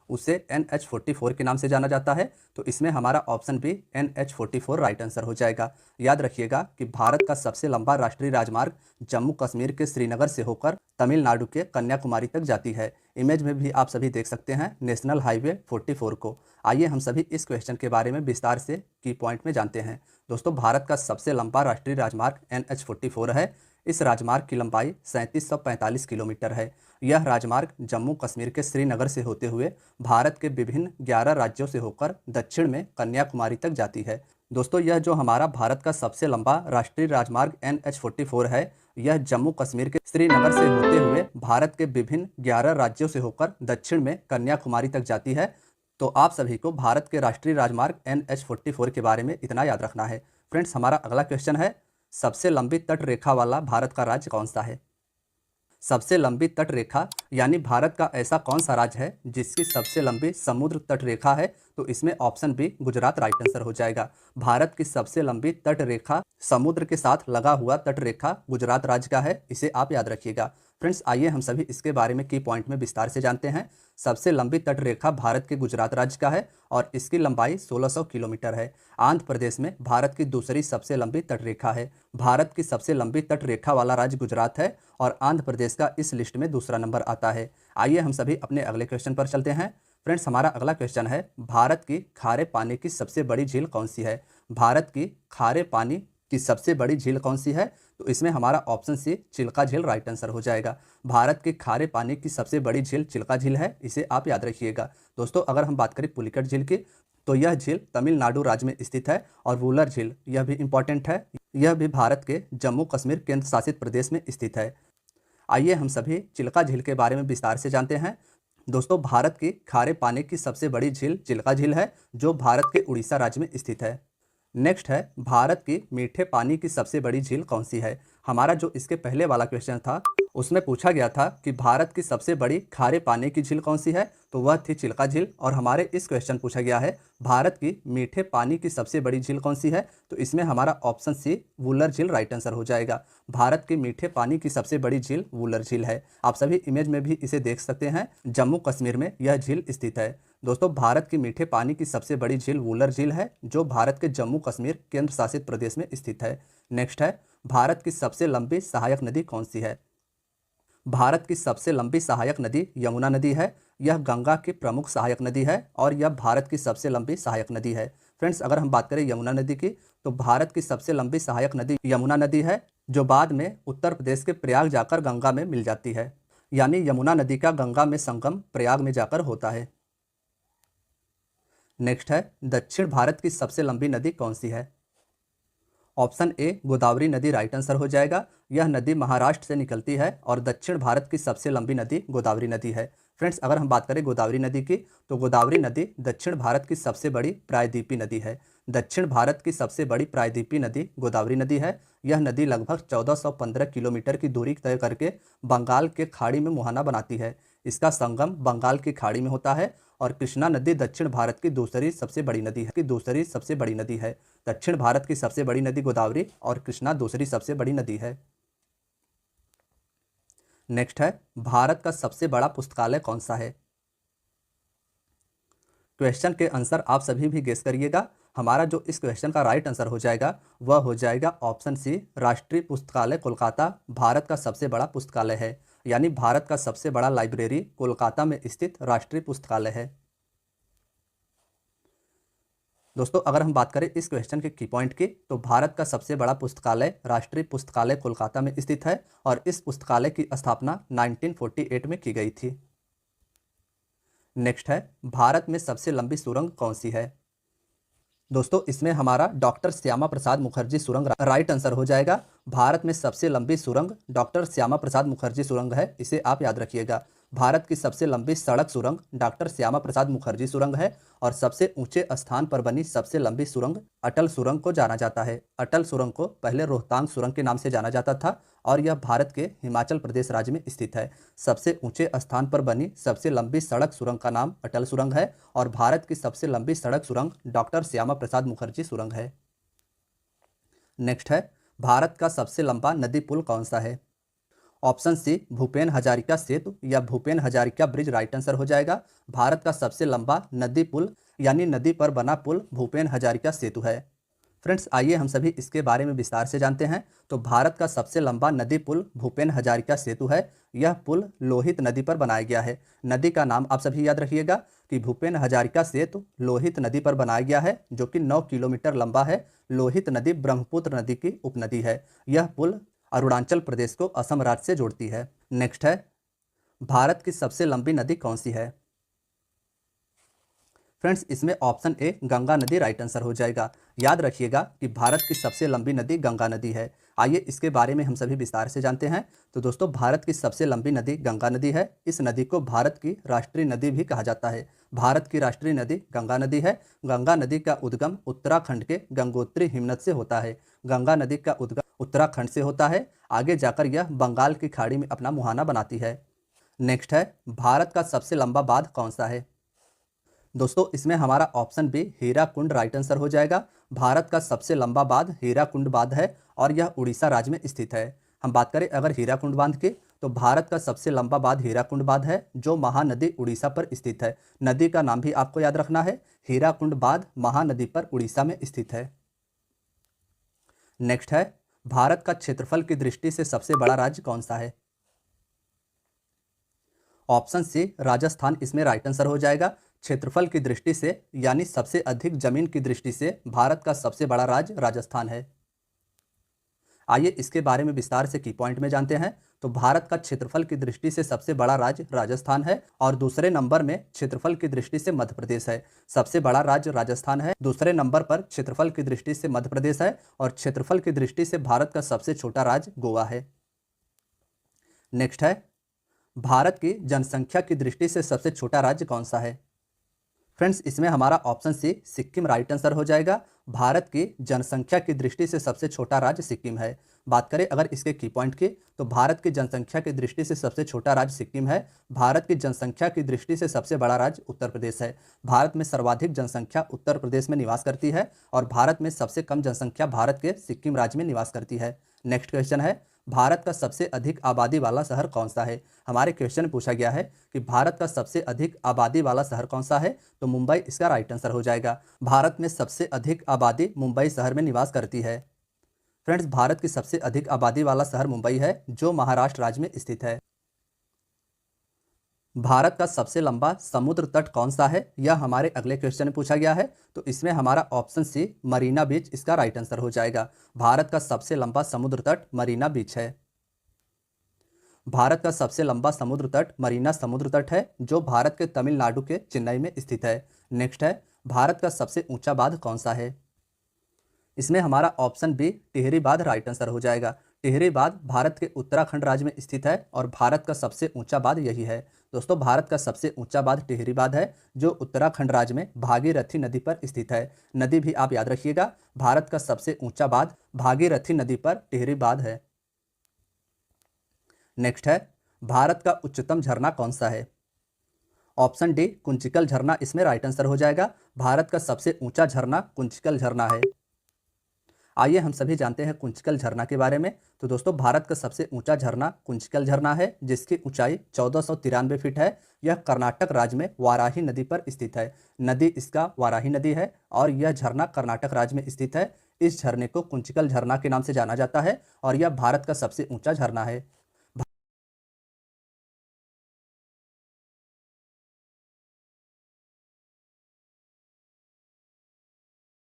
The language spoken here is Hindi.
उसे NH44 के नाम से जाना जाता है। तो इसमें हमारा option B NH44 right answer हो जाएगा। याद रखिएगा कि भारत का सबसे लंबा राष्ट्रीय राजमार्ग जम्मू कश्मीर के श्रीनगर से होकर तमिलनाडु के कन्याकुमारी तक जाती है। इमेज में भी आप सभी देख सकते हैं नेशनल हाईवे 44 को। आइए हम सभी इस क्वेश्चन के बारे में विस्तार से की पॉइंट में जानते हैं। दोस्तों, भारत का सबसे लंबा राष्ट्रीय राजमार्ग NH44 है। इस राजमार्ग की लंबाई 3745 किलोमीटर है। यह राजमार्ग जम्मू कश्मीर के श्रीनगर से होते हुए भारत के विभिन्न 11 राज्यों से होकर दक्षिण में कन्याकुमारी तक जाती है। दोस्तों, यह जो हमारा भारत का सबसे लंबा राष्ट्रीय राजमार्ग NH44 है, यह जम्मू कश्मीर के श्रीनगर से होते हुए भारत के विभिन्न 11 राज्यों से होकर दक्षिण में कन्याकुमारी तक जाती है। तो आप सभी को भारत के राष्ट्रीय राजमार्ग NH44 के बारे में इतना याद रखना है। फ्रेंड्स, हमारा अगला क्वेश्चन है, सबसे लंबी तट रेखा वाला भारत का राज्य कौन सा है? सबसे लंबी तट रेखा यानी भारत का ऐसा कौन सा राज्य है जिसकी सबसे लंबी समुद्र तट रेखा है? तो इसमें option B Gujarat right answer हो जाएगा। भारत की सबसे लंबी तट रेखा समुद्र के साथ लगा हुआ तट रेखा गुजरात राज्य का है, इसे आप याद रखिएगा। फ्रेंड्स, आइए हम सभी इसके बारे में की पॉइंट में विस्तार से जानते हैं। सबसे लंबी तट रेखा भारत के गुजरात राज्य का है और इसकी लंबाई 1600 किलोमीटर है। आंध्र प्रदेश में भारत की दूसरी सबसे लंबी तट रेखा है। भारत की सबसे लंबी तट रेखा वाला राज्य गुजरात है और आंध्र प्रदेश का इस लिस्ट में दूसरा नंबर आता है। आइए हम सभी अपने अगले क्वेश्चन पर चलते हैं। फ्रेंड्स, हमारा अगला क्वेश्चन है, भारत की खारे पानी की सबसे बड़ी झील कौन सी है? भारत की खारे पानी की सबसे बड़ी झील कौन सी है? तो इसमें हमारा ऑप्शन सी चिल्का झील राइट आंसर हो जाएगा। भारत के खारे पानी की सबसे बड़ी झील चिल्का झील है, इसे आप याद रखिएगा। दोस्तों, अगर हम बात करें पुलिकट झील की, तो यह झील तमिलनाडु राज्य में स्थित है। और वूलर झील, यह भी इंपॉर्टेंट है, यह भी भारत के जम्मू कश्मीर केंद्र शासित प्रदेश में स्थित है। आइए हम सभी चिल्का झील के बारे में विस्तार से जानते हैं। दोस्तों, भारत की खारे पानी की सबसे बड़ी झील चिल्का झील है, जो भारत के उड़ीसा राज्य में स्थित है। नेक्स्ट है, भारत की मीठे पानी की सबसे बड़ी झील कौन सी है? हमारा जो इसके पहले वाला क्वेश्चन था उसमें पूछा गया था कि भारत की सबसे बड़ी खारे पानी की झील कौन सी है, तो वह थी चिल्का झील। और हमारे इस क्वेश्चन पूछा गया है भारत की मीठे पानी की सबसे बड़ी झील कौन सी है, तो इसमें हमारा ऑप्शन सी वूलर झील राइट आंसर हो जाएगा। भारत की मीठे पानी की सबसे बड़ी झील वूलर झील है। आप सभी इमेज में भी इसे देख सकते हैं, जम्मू कश्मीर में यह झील स्थित है। दोस्तों, भारत की मीठे पानी की सबसे बड़ी झील वूलर झील है, जो भारत के जम्मू कश्मीर केंद्र शासित प्रदेश में स्थित है। नेक्स्ट है, भारत की सबसे लंबी सहायक नदी कौन सी है? भारत की सबसे लंबी सहायक नदी यमुना नदी है। यह गंगा की प्रमुख सहायक नदी है और यह भारत की सबसे लंबी सहायक नदी है। फ्रेंड्स, अगर हम बात करें यमुना नदी की, तो भारत की सबसे लंबी सहायक नदी यमुना नदी है, जो बाद में उत्तर प्रदेश के प्रयाग जाकर गंगा में मिल जाती है। यानी यमुना नदी का गंगा में संगम प्रयाग में जाकर होता है। नेक्स्ट है, दक्षिण भारत की सबसे लंबी नदी कौन सी है? ऑप्शन ए गोदावरी नदी राइट आंसर हो जाएगा। यह नदी महाराष्ट्र से निकलती है और दक्षिण भारत की सबसे लंबी नदी गोदावरी नदी है। फ्रेंड्स, अगर हम बात करें गोदावरी नदी की, तो गोदावरी नदी दक्षिण भारत की सबसे बड़ी प्रायद्वीपीय नदी है। दक्षिण भारत की सबसे बड़ी प्रायद्वीपीय नदी गोदावरी नदी है। यह नदी लगभग 1415 किलोमीटर की दूरी तय करके बंगाल के खाड़ी में मुहाना बनाती है। इसका संगम बंगाल की खाड़ी में होता है और कृष्णा नदी दक्षिण भारत की दूसरी सबसे बड़ी नदी है। दक्षिण भारत की सबसे बड़ी नदी गोदावरी और कृष्णा दूसरी सबसे बड़ी नदी है। नेक्स्ट है, भारत का सबसे बड़ा पुस्तकालय कौन सा है? क्वेश्चन के आंसर आप सभी भी गेस करिएगा। हमारा जो इस क्वेश्चन का राइट आंसर हो जाएगा वह हो जाएगा ऑप्शन सी राष्ट्रीय पुस्तकालय कोलकाता भारत का सबसे बड़ा पुस्तकालय है। यानी भारत का सबसे बड़ा लाइब्रेरी कोलकाता में स्थित राष्ट्रीय पुस्तकालय है। दोस्तों, अगर हम बात करें इस क्वेश्चन के की पॉइंट की, तो भारत का सबसे बड़ा पुस्तकालय राष्ट्रीय पुस्तकालय कोलकाता में स्थित है और इस पुस्तकालय की स्थापना 1948 में की गई थी। नेक्स्ट है, भारत में सबसे लंबी सुरंग कौन सी है? दोस्तों, इसमें हमारा डॉक्टर श्यामा प्रसाद मुखर्जी सुरंग राइट आंसर हो जाएगा। भारत में सबसे लंबी सुरंग डॉक्टर श्यामा प्रसाद मुखर्जी सुरंग है, इसे आप याद रखिएगा। भारत की सबसे लंबी सड़क सुरंग डॉक्टर श्यामा प्रसाद मुखर्जी सुरंग है और सबसे ऊंचे स्थान पर बनी सबसे लंबी सुरंग अटल सुरंग को जाना जाता है। अटल सुरंग को पहले रोहतांग सुरंग के नाम से जाना जाता था और यह भारत के हिमाचल प्रदेश राज्य में स्थित है। सबसे ऊंचे स्थान पर बनी सबसे लंबी सड़क सुरंग का नाम अटल सुरंग है और भारत की सबसे लंबी सड़क सुरंग डॉक्टर श्यामा प्रसाद मुखर्जी सुरंग है। नेक्स्ट है, भारत का सबसे लंबा नदी पुल कौन सा है? ऑप्शन सी भूपेन हजारिका सेतु या Bhupen Hazarika bridge right answer हो जाएगा। भारत का सबसे लंबा नदी पुल यानी नदी पर बना पुल भूपेन हजारिका सेतु है। फ्रेंड्स, आइए हम सभी इसके बारे में विस्तार से जानते हैं। तो भारत का सबसे लंबा नदी पुल भूपेन हजारिका सेतु है। यह पुल लोहित नदी पर बनाया गया है। नदी का नाम आप सभी याद रखिएगा कि भूपेन हजारिका सेतु लोहित नदी पर बनाया गया है, जो कि 9 किलोमीटर लंबा है। लोहित नदी ब्रह्मपुत्र नदी की उपनदी है। यह पुल अरुणाचल प्रदेश को असम राज्य से जोड़ती है। नेक्स्ट है, भारत की सबसे लंबी नदी कौन सी है? फ्रेंड्स, इसमें ऑप्शन ए गंगा नदी राइट आंसर हो जाएगा। याद रखिएगा कि भारत की सबसे लंबी नदी गंगा नदी है। आइए इसके बारे में हम सभी विस्तार से जानते हैं। तो दोस्तों, भारत की सबसे लंबी नदी गंगा नदी है। इस नदी को भारत की राष्ट्रीय नदी भी कहा जाता है। भारत की राष्ट्रीय नदी गंगा नदी है। गंगा नदी का उद्गम उत्तराखंड के गंगोत्री हिमनद से होता है। गंगा नदी का उद्गम उत्तराखंड से होता है। आगे जाकर यह बंगाल की खाड़ी में अपना मुहाना बनाती है। नेक्स्ट है, भारत का सबसे लंबा बांध कौन सा है? दोस्तों, इसमें हमारा option B Hirakud right answer हो जाएगा। भारत का सबसे लंबा बांध हीराकुंड बांध है और यह उड़ीसा राज्य में स्थित है। हम बात करें अगर हीराकुंड बांध की, तो भारत का सबसे लंबा बांध हीराकुंड बांध है, जो महानदी उड़ीसा पर स्थित है। नदी का नाम भी आपको याद रखना है। हीराकुंड बांध महानदी पर उड़ीसा में स्थित है। नेक्स्ट है, भारत का क्षेत्रफल की दृष्टि से सबसे बड़ा राज्य कौन सा है? ऑप्शन सी राजस्थान इसमें राइट आंसर हो जाएगा। क्षेत्रफल की दृष्टि से यानी सबसे अधिक जमीन की दृष्टि से भारत का सबसे बड़ा राज्य राजस्थान है। आइए इसके बारे में विस्तार से की पॉइंट में जानते हैं। तो भारत का क्षेत्रफल की दृष्टि से सबसे बड़ा राज्य राजस्थान है और दूसरे नंबर में क्षेत्रफल की दृष्टि से मध्य प्रदेश है। सबसे बड़ा राज्य राजस्थान है, दूसरे नंबर पर क्षेत्रफल की दृष्टि से मध्य प्रदेश है और क्षेत्रफल की दृष्टि से भारत का सबसे छोटा राज्य गोवा है। नेक्स्ट है, भारत की जनसंख्या की दृष्टि से सबसे छोटा राज्य कौन सा है? फ्रेंड्स, इसमें हमारा option C Sikkim right answer हो जाएगा। भारत की जनसंख्या की दृष्टि से सबसे छोटा राज्य सिक्किम है। बात करें अगर इसके की पॉइंट की, तो भारत की जनसंख्या की दृष्टि से सबसे छोटा राज्य सिक्किम है। भारत की जनसंख्या की दृष्टि से सबसे बड़ा राज्य उत्तर प्रदेश है। भारत में सर्वाधिक जनसंख्या उत्तर प्रदेश में निवास करती है और भारत में सबसे कम जनसंख्या भारत के सिक्किम राज्य में निवास करती है। नेक्स्ट क्वेश्चन है, भारत का सबसे अधिक आबादी वाला शहर कौन सा है? हमारे क्वेश्चन में पूछा गया है कि भारत का सबसे अधिक आबादी वाला शहर कौन सा है, तो मुंबई इसका राइट आंसर हो जाएगा। भारत में सबसे अधिक आबादी मुंबई शहर में निवास करती है। फ्रेंड्स, भारत की सबसे अधिक आबादी वाला शहर मुंबई है, जो महाराष्ट्र राज्य में स्थित है। भारत का सबसे लंबा समुद्र तट कौन सा है, यह हमारे अगले क्वेश्चन में पूछा गया है। तो इसमें हमारा ऑप्शन सी मरीना बीच इसका राइट आंसर हो जाएगा। भारत का सबसे लंबा समुद्र तट मरीना बीच है। भारत का सबसे लंबा समुद्र तट मरीना समुद्र तट है, जो भारत के तमिलनाडु के चेन्नई में स्थित है। नेक्स्ट है, भारत का सबसे ऊंचा बांध कौन सा है? इसमें हमारा ऑप्शन बी टिहरी बांध राइट आंसर हो जाएगा। टिहरी बांध भारत के उत्तराखंड राज्य में स्थित है और भारत का सबसे ऊंचा बांध यही है। दोस्तों, भारत का सबसे ऊंचा बांध टिहरी बांध है, जो उत्तराखंड राज्य में भागीरथी नदी पर स्थित है। नदी भी आप याद रखिएगा, भारत का सबसे ऊंचा बांध भागीरथी नदी पर टिहरी बांध है। नेक्स्ट है, भारत का उच्चतम झरना कौन सा है? ऑप्शन डी कुंचिकल झरना इसमें राइट आंसर हो जाएगा। भारत का सबसे ऊंचा झरना कुंचिकल झरना है। आइए हम सभी जानते हैं कुंचिकल झरना के बारे में। तो दोस्तों, भारत का सबसे ऊंचा झरना कुंचिकल झरना है, जिसकी ऊंचाई 1493 फीट है। यह कर्नाटक राज्य में वाराही नदी पर स्थित है। नदी इसका वाराही नदी है और यह झरना कर्नाटक राज्य में स्थित है। इस झरने को कुंचिकल झरना के नाम से जाना जाता है और यह भारत का सबसे ऊंचा झरना है।